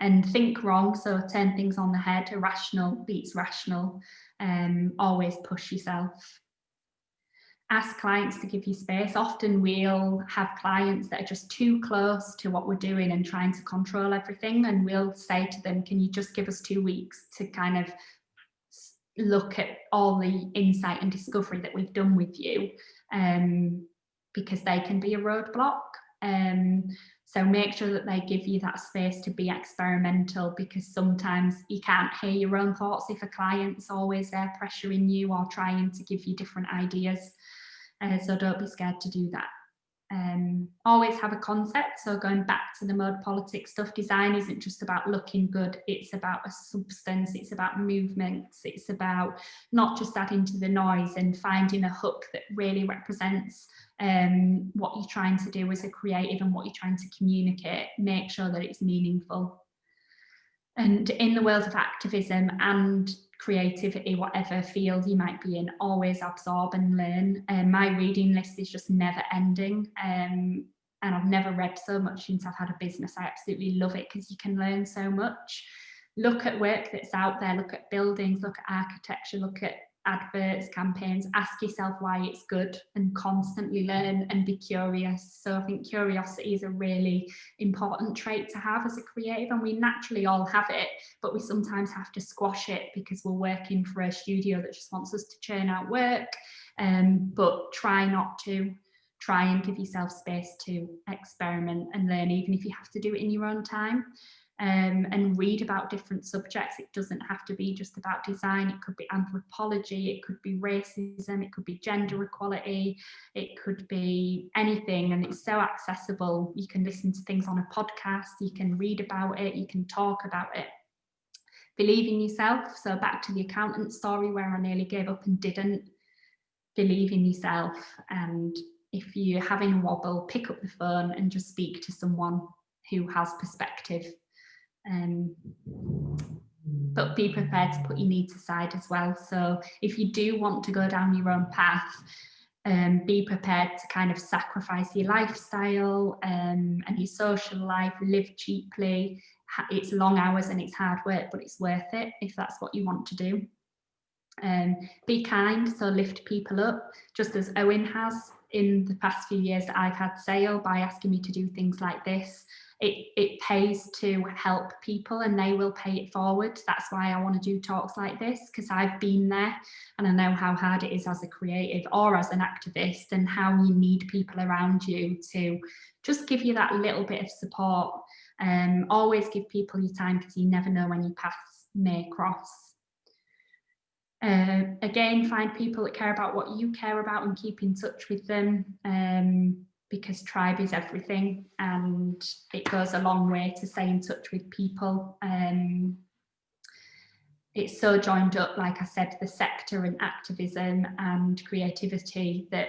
Speaker 2: And think wrong, so turn things on the head. Irrational beats rational. Always push yourself. Ask clients to give you space. Often we'll have clients that are just too close to what we're doing and trying to control everything, and we'll say to them, can you just give us 2 weeks to kind of look at all the insight and discovery that we've done with you, because they can be a roadblock. So make sure that they give you that space to be experimental, because sometimes you can't hear your own thoughts if a client's always there pressuring you or trying to give you different ideas. So don't be scared to do that. Always have a concept. So going back to the mode politics stuff, design isn't just about looking good, it's about a substance, it's about movements, it's about not just adding to the noise and finding a hook that really represents what you're trying to do as a creative and what you're trying to communicate. Make sure that it's meaningful. And in the world of activism and creativity, whatever field you might be in, always absorb and learn. My reading list is just never ending. And I've never read so much since I've had a business. I absolutely love it because you can learn so much. Look at work that's out there, look at buildings, look at architecture, look at adverts, campaigns, ask yourself why it's good and constantly learn and be curious. So I think curiosity is a really important trait to have as a creative, and we naturally all have it, but we sometimes have to squash it because we're working for a studio that just wants us to churn out work. But try and give yourself space to experiment and learn, even if you have to do it in your own time. And read about different subjects. It doesn't have to be just about design. It could be anthropology, it could be racism, it could be gender equality, it could be anything, and it's so accessible. You can listen to things on a podcast, you can read about it, you can talk about it. Believe in yourself. So back to the accountant story where I nearly gave up and didn't. Believe in yourself, and if you're having a wobble, pick up the phone and just speak to someone who has perspective. But be prepared to put your needs aside as well. So if you do want to go down your own path, be prepared to kind of sacrifice your lifestyle and your social life, live cheaply. It's long hours and it's hard work, but it's worth it if that's what you want to do. Be kind, so lift people up, just as Owen has in the past few years that I've had Sale by asking me to do things like this. It pays to help people and they will pay it forward. That's why I want to do talks like this, because I've been there and I know how hard it is as a creative or as an activist, and how you need people around you to just give you that little bit of support. Always give people your time, because you never know when your paths may cross. Again, find people that care about what you care about and keep in touch with them, because tribe is everything and it goes a long way to stay in touch with people. It's so joined up, like I said, the sector and activism and creativity, that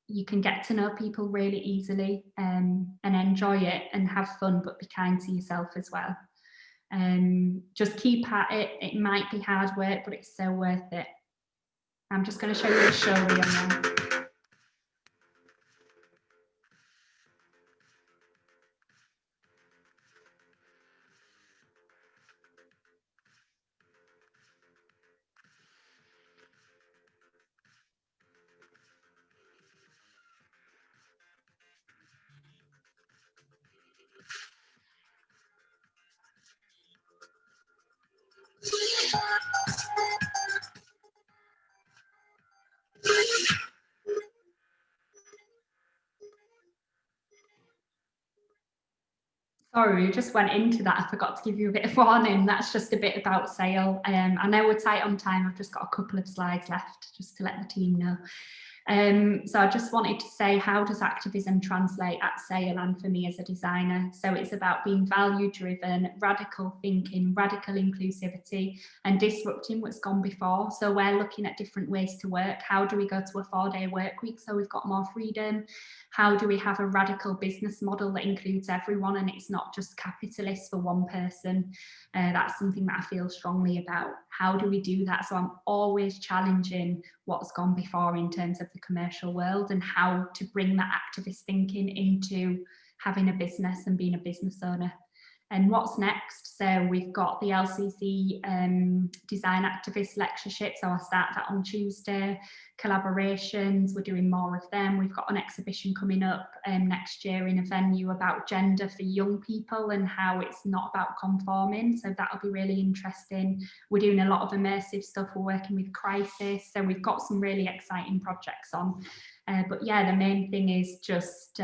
Speaker 2: you can get to know people really easily and enjoy it and have fun, but be kind to yourself as well. Just keep at it. It might be hard work, but it's so worth it. I'm just going to show you a show reel now. Sorry, we just went into that. I forgot to give you a bit of warning. That's just a bit about Sale. I know we're tight on time. I've just got a couple of slides left just to let the team know. So I just wanted to say, how does activism translate at Sale and for me as a designer? So it's about being value driven, radical thinking, radical inclusivity, and disrupting what's gone before. So we're looking at different ways to work. How do we go to a 4-day work week so we've got more freedom? How do we have a radical business model that includes everyone and it's not just capitalist for one person? That's something that I feel strongly about. How do we do that? So I'm always challenging what's gone before in terms of the commercial world, and how to bring that activist thinking into having a business and being a business owner. And what's next? So we've got the LCC Design Activist Lectureship. So I'll start that on Tuesday. Collaborations, we're doing more of them. We've got an exhibition coming up next year in a venue about gender for young people and how it's not about conforming. So that'll be really interesting. We're doing a lot of immersive stuff. We're working with Crisis. So we've got some really exciting projects on. But yeah, the main thing is just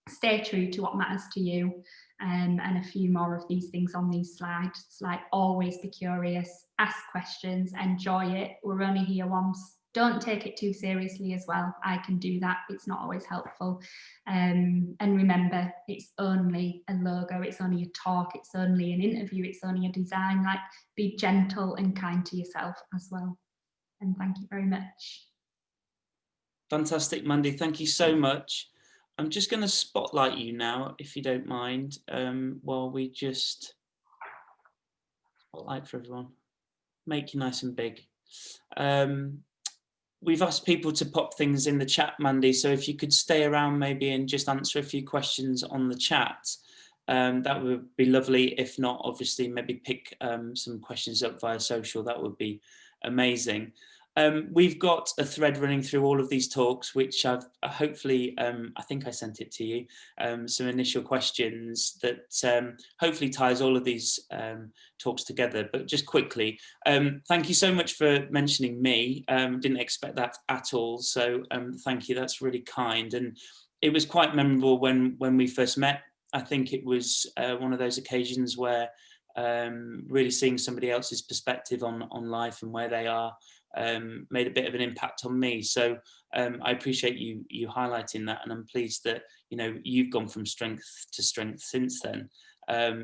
Speaker 2: stay true to what matters to you. And a few more of these things on these slides. It's like, always be curious, ask questions, enjoy it. We're only here once. don't take it too seriously as well. I can do that. It's not always helpful. And remember, it's only a logo, it's only a talk, it's only an interview, it's only a design. Like, be gentle and kind to yourself as well. And thank you very much.
Speaker 1: Fantastic, Mandy. Thank you so much. I'm just going to spotlight you now, if you don't mind, while we just spotlight for everyone. Make you nice and big. We've asked people to pop things in the chat, Mandy, so if you could stay around maybe and just answer a few questions on the chat, that would be lovely. If not, obviously, maybe pick some questions up via social. That would be amazing. We've got a thread running through all of these talks, which I've hopefully, I think I sent it to you, some initial questions that hopefully ties all of these talks together. But just quickly, thank you so much for mentioning me. Didn't expect that at all. So thank you, that's really kind. And it was quite memorable when we first met. I think it was one of those occasions where really seeing somebody else's perspective on life and where they are made a bit of an impact on me. So I appreciate you highlighting that, and I'm pleased that you've gone from strength to strength since then.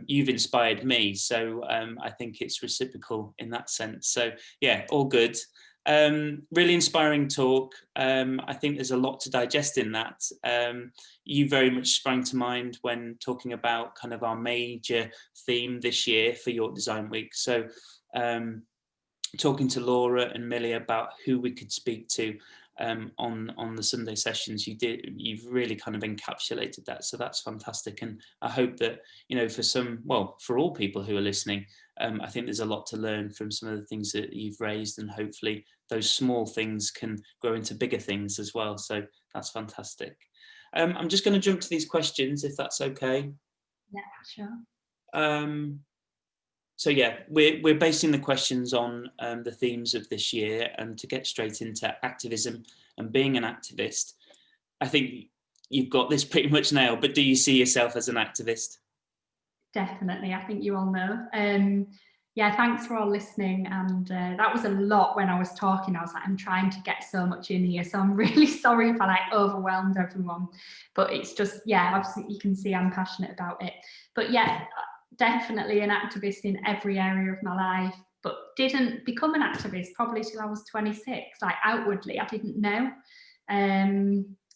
Speaker 1: You've inspired me, so I think it's reciprocal in that sense. So yeah, all good. Really inspiring talk. I think there's a lot to digest in that. You very much sprang to mind when talking about kind of our major theme this year for York Design Week. So talking to Laura and Millie about who we could speak to on the Sunday sessions, you've really kind of encapsulated that. So that's fantastic. And I hope that, for all people who are listening, I think there's a lot to learn from some of the things that you've raised, and hopefully those small things can grow into bigger things as well. So that's fantastic. I'm just going to jump to these questions, if that's okay.
Speaker 2: Yeah, sure.
Speaker 1: So yeah, we're basing the questions on the themes of this year, and to get straight into activism and being an activist, I think you've got this pretty much nailed, but do you see yourself as an activist?
Speaker 2: Definitely, I think you all know. Yeah, thanks for all listening. And that was a lot when I was talking. I was like, I'm trying to get so much in here. So I'm really sorry if I overwhelmed everyone. But it's just, yeah, obviously you can see I'm passionate about it. But yeah, definitely an activist in every area of my life, but didn't become an activist probably till I was 26. Like, outwardly, I didn't know.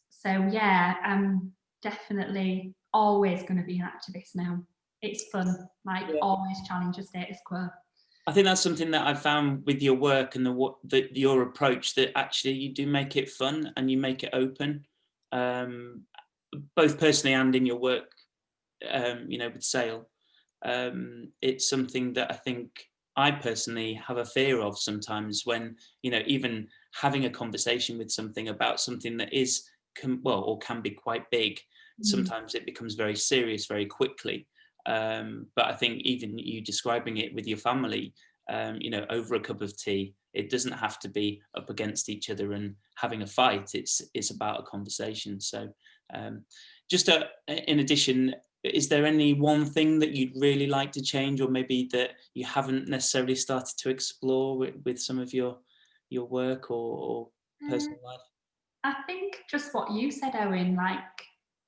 Speaker 2: So yeah, I'm definitely always going to be an activist now. It's fun, always challenge the status quo.
Speaker 1: I think that's something that I've found with your work and your approach, that actually you do make it fun and you make it open, both personally and in your work, with Sale. It's something that I think I personally have a fear of sometimes, when, even having a conversation with something about something that is, can be quite big. Sometimes it becomes very serious very quickly. But I think even you describing it with your family, over a cup of tea, it doesn't have to be up against each other and having a fight. It's about a conversation. So just in addition, is there any one thing that you'd really like to change, or maybe that you haven't necessarily started to explore with some of your work or personal life?
Speaker 2: I think just what you said, Owen,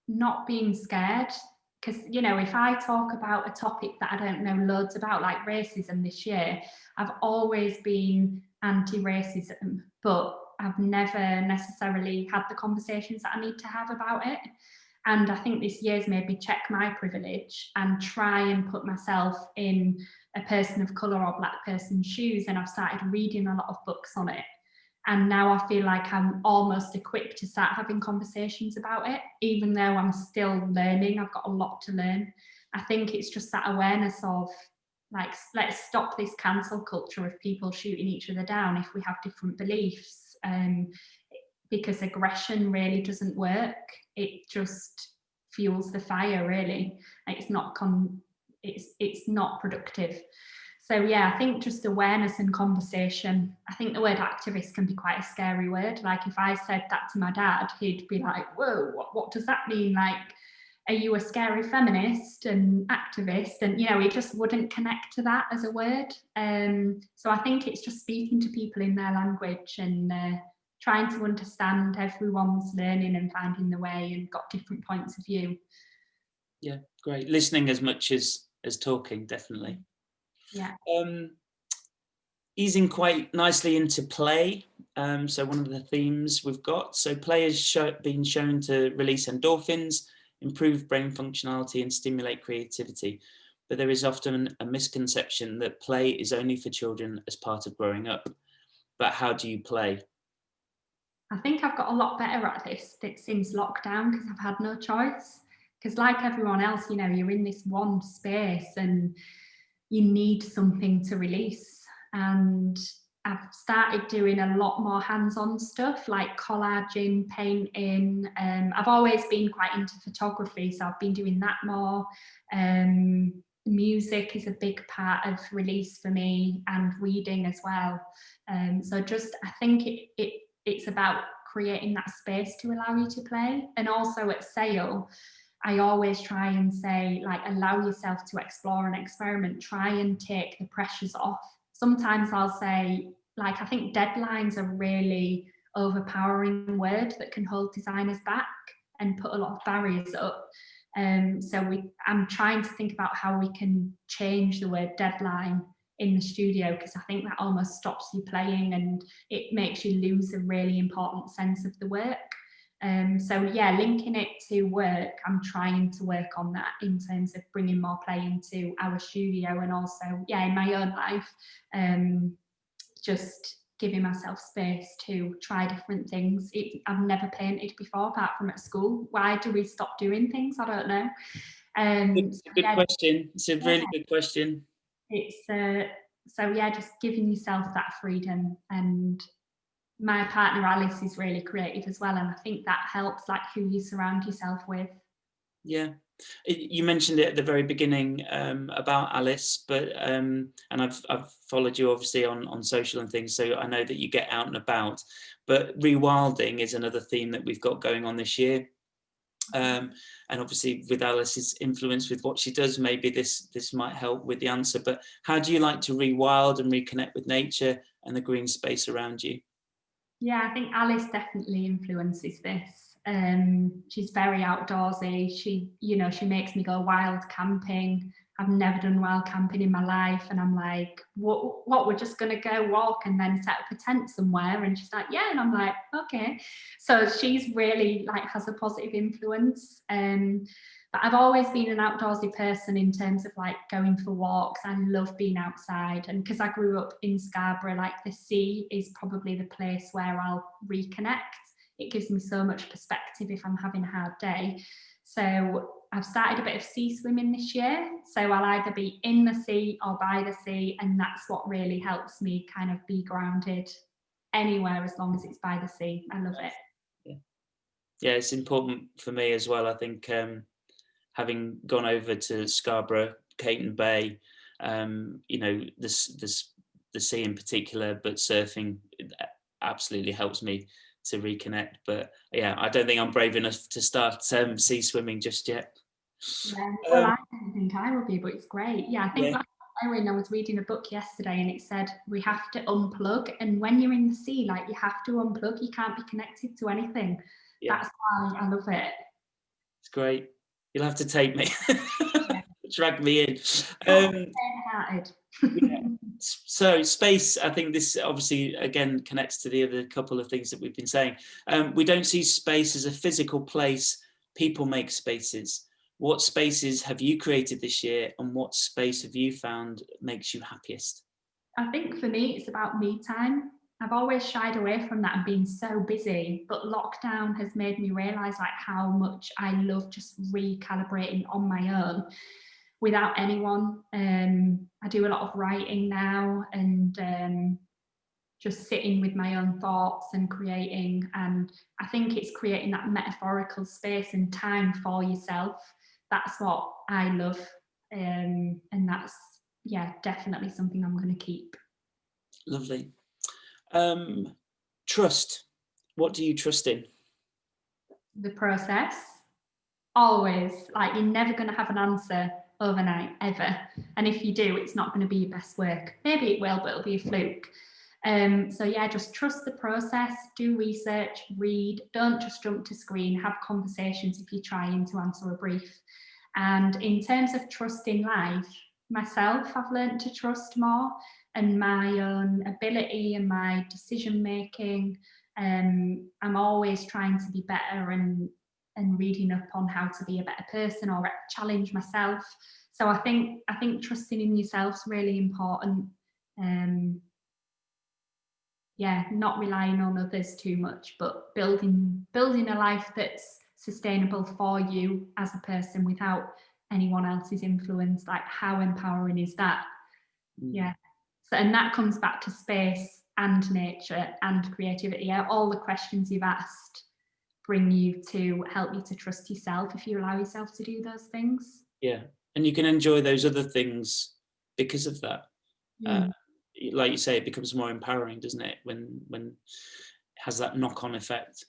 Speaker 2: not being scared. Because, if I talk about a topic that I don't know loads about, like racism this year, I've always been anti-racism, but I've never necessarily had the conversations that I need to have about it. And I think this year's made me check my privilege and try and put myself in a person of colour or Black person's shoes. And I've started reading a lot of books on it. And now I feel like I'm almost equipped to start having conversations about it, even though I'm still learning. I've got a lot to learn. I think it's just that awareness of, let's stop this cancel culture of people shooting each other down if we have different beliefs, because aggression really doesn't work. It just fuels the fire, really. It's not productive. So yeah, I think just awareness and conversation. I think the word activist can be quite a scary word. Like, if I said that to my dad, he'd be like, whoa, what does that mean? are you a scary feminist and activist? And, you know, it just wouldn't connect to that as a word. So I think it's just speaking to people in their language and trying to understand everyone's learning and finding the way and got different points of view.
Speaker 1: Yeah, great. Listening as much as talking, definitely.
Speaker 2: Yeah.
Speaker 1: Easing quite nicely into play. So one of the themes we've got, so play has been shown to release endorphins, improve brain functionality and stimulate creativity. But there is often a misconception that play is only for children as part of growing up. But how do you play?
Speaker 2: I think I've got a lot better at this since lockdown because I've had no choice. Because like everyone else, you know, you're in this one space and you need something to release. And I've started doing a lot more hands-on stuff like collaging, painting. I've always been quite into photography, so I've been doing that more. Music is a big part of release for me, and reading as well. So just, I think it's about creating that space to allow you to play. And also at Sale, I always try and say, like, allow yourself to explore and experiment, try and take the pressures off. Sometimes I'll say, like, I think deadlines are really overpowering word that can hold designers back and put a lot of barriers up. So I'm trying to think about how we can change the word deadline in the studio, because I think that almost stops you playing and it makes you lose a really important sense of the work. So yeah, linking it to work, I'm trying to work on that in terms of bringing more play into our studio, and also, yeah, in my own life, just giving myself space to try different things. I've never painted before apart from at school. Why do we stop doing things? I don't know.
Speaker 1: It's a good question. It's a really good question.
Speaker 2: It's so yeah, just giving yourself that freedom. And my partner Alice is really creative as well, and I think that helps, like, who you surround yourself with.
Speaker 1: Yeah, you mentioned it at the very beginning about Alice, but and I've followed you obviously on social and things, so I know that you get out and about. But rewilding is another theme that we've got going on this year. And obviously with Alice's influence with what she does, maybe this might help with the answer. But how do you like to rewild and reconnect with nature and the green space around you?
Speaker 2: Yeah, I think Alice definitely influences this. She's very outdoorsy. She makes me go wild camping. I've never done wild camping in my life, and I'm like, what? We're just gonna go walk and then set up a tent somewhere. And she's like, yeah, and I'm like, okay. So she's really, like, has a positive influence. But I've always been an outdoorsy person in terms of, like, going for walks. I love being outside, and because I grew up in Scarborough, like, the sea is probably the place where I'll reconnect. It gives me so much perspective if I'm having a hard day. So I've started a bit of sea swimming this year. So I'll either be in the sea or by the sea, and that's what really helps me kind of be grounded anywhere as long as it's by the sea. I love it.
Speaker 1: Yeah, it's important for me as well. I think having gone over to Scarborough, Caton Bay, the sea in particular, but surfing absolutely helps me to reconnect. But yeah, I don't think I'm brave enough to start sea swimming just yet.
Speaker 2: Yeah, well, I don't think I will be, but it's great. Yeah, I think
Speaker 1: Yeah.
Speaker 2: I was reading a book yesterday and it said we have to unplug, and when you're in the sea, like, you have to unplug. You can't be connected to anything. Yeah. That's why I love it.
Speaker 1: It's great. You'll have to take me.
Speaker 2: Yeah.
Speaker 1: Drag me in. So space, I think this obviously again connects to the other couple of things that we've been saying. We don't see space as a physical place. People make spaces. What spaces have you created this year, and what space have you found makes you happiest?
Speaker 2: I think for me, it's about me time. I've always shied away from that and been so busy, but lockdown has made me realise, like, how much I love just recalibrating on my own without anyone. I do a lot of writing now, and just sitting with my own thoughts and creating. And I think it's creating that metaphorical space and time for yourself. That's what I love. And that's, yeah, definitely something I'm going to keep.
Speaker 1: Lovely. Trust. What do you trust in?
Speaker 2: The process. always. Like, you're never going to have an answer overnight, ever. And if you do, it's not going to be your best work. Maybe it will, but it'll be a fluke. So yeah, just trust the process, do research, read, don't just jump to screen, have conversations if you're trying to answer a brief. And in terms of trust in life, myself, I've learned to trust more, and my own ability and my decision making. I'm always trying to be better and reading up on how to be a better person or challenge myself. So I think trusting in yourself is really important. Yeah, not relying on others too much, but building a life that's sustainable for you as a person without anyone else's influence. Like, how empowering is that? Yeah. So, and that comes back to space and nature and creativity. Yeah, all the questions you've asked bring you to help you to trust yourself if you allow yourself to do those things.
Speaker 1: Yeah, and you can enjoy those other things because of that. Like you say, it becomes more empowering, doesn't it, when it has that knock-on effect.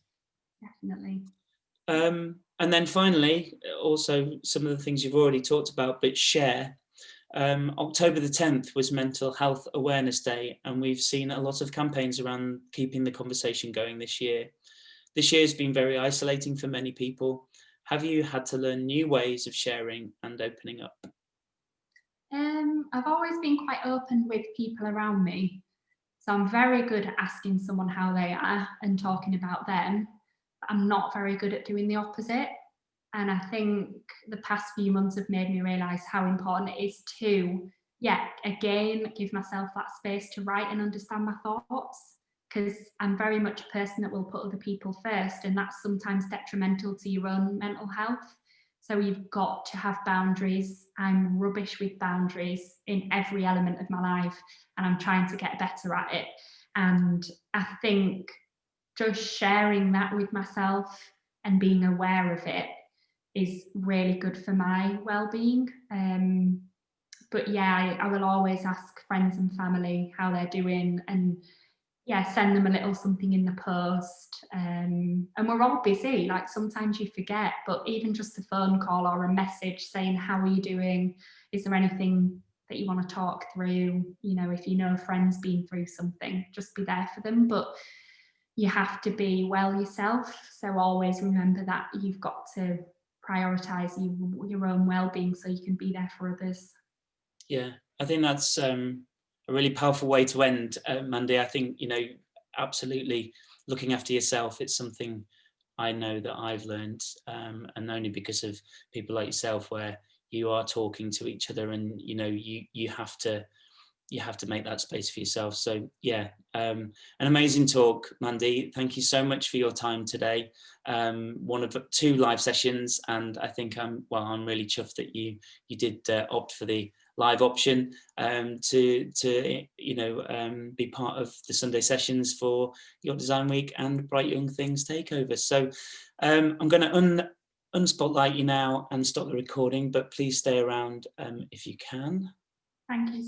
Speaker 2: Definitely.
Speaker 1: And then finally, also some of the things you've already talked about, but share. October the 10th was Mental Health Awareness Day, and we've seen a lot of campaigns around keeping the conversation going this year. This year has been very isolating for many people. Have you had to learn new ways of sharing and opening up?
Speaker 2: I've always been quite open with people around me. So I'm very good at asking someone how they are and talking about them. But I'm not very good at doing the opposite. And I think the past few months have made me realise how important it is to, again, give myself that space to write and understand my thoughts. Because I'm very much a person that will put other people first, and that's sometimes detrimental to your own mental health. So you've got to have boundaries. I'm rubbish with boundaries in every element of my life, and I'm trying to get better at it. And I think just sharing that with myself and being aware of it is really good for my well-being. But yeah, I will always ask friends and family how they're doing, and send them a little something in the post. And we're all busy, like sometimes you forget, but even just a phone call or a message saying, how are you doing? Is there anything that you want to talk through? You know, if you know a friend's been through something, just be there for them. But you have to be well yourself. So always remember that you've got to prioritize your own well-being so you can be there for others.
Speaker 1: Yeah, I think that's a really powerful way to end, Mandy. I think, absolutely looking after yourself, it's something I know that I've learned, and only because of people like yourself, where you are talking to each other, and you have to make that space for yourself. So yeah, an amazing talk, Mandy. Thank you so much for your time today. One of 2 live sessions, and I think I'm really chuffed that you did opt for the live option to be part of the Sunday sessions for your Design Week and Bright Young Things takeover. So I'm going to unspotlight you now and stop the recording, but please stay around if you can.
Speaker 2: Thank you